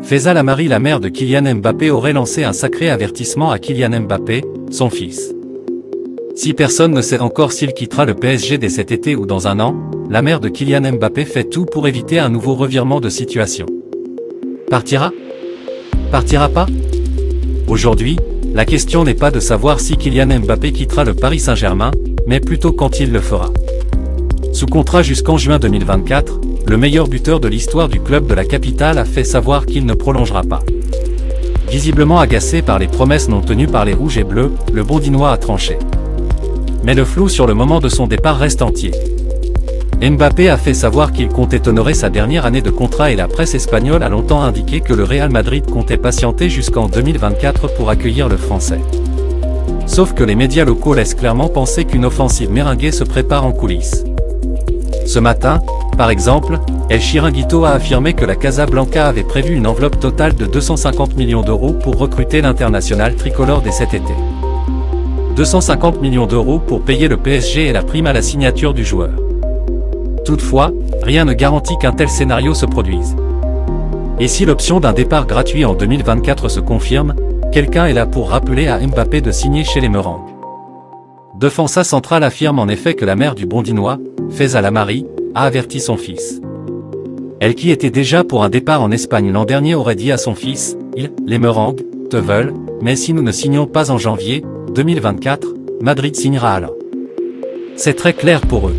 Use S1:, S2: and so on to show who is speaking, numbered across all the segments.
S1: Faiza Lamari, la mère de Kylian Mbappé, aurait lancé un sacré avertissement à Kylian Mbappé, son fils. Si personne ne sait encore s'il quittera le PSG dès cet été ou dans un an, la mère de Kylian Mbappé fait tout pour éviter un nouveau revirement de situation. Partira? Partira pas? Aujourd'hui, la question n'est pas de savoir si Kylian Mbappé quittera le Paris Saint-Germain, mais plutôt quand il le fera. Sous contrat jusqu'en juin 2024, le meilleur buteur de l'histoire du club de la capitale a fait savoir qu'il ne prolongera pas. Visiblement agacé par les promesses non tenues par les Rouges et Bleus, le Bondinois a tranché. Mais le flou sur le moment de son départ reste entier. Mbappé a fait savoir qu'il comptait honorer sa dernière année de contrat et la presse espagnole a longtemps indiqué que le Real Madrid comptait patienter jusqu'en 2024 pour accueillir le Français. Sauf que les médias locaux laissent clairement penser qu'une offensive merengue se prépare en coulisses. Ce matin, par exemple, El Chiringuito a affirmé que la Casablanca avait prévu une enveloppe totale de 250 millions d'euros pour recruter l'international tricolore dès cet été. 250 millions d'euros pour payer le PSG et la prime à la signature du joueur. Toutefois, rien ne garantit qu'un tel scénario se produise. Et si l'option d'un départ gratuit en 2024 se confirme, quelqu'un est là pour rappeler à Mbappé de signer chez les Merengues. Defensa Central affirme en effet que la mère du Bondinois, Faiza Lamari, a averti son fils. Elle qui était déjà pour un départ en Espagne l'an dernier aurait dit à son fils, les Merengues, te veulent, mais si nous ne signons pas en janvier 2024, Madrid signera alors. C'est très clair pour eux.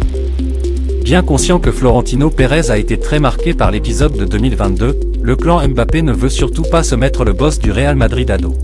S1: Bien conscient que Florentino Pérez a été très marqué par l'épisode de 2022, le clan Mbappé ne veut surtout pas se mettre le boss du Real Madrid à dos.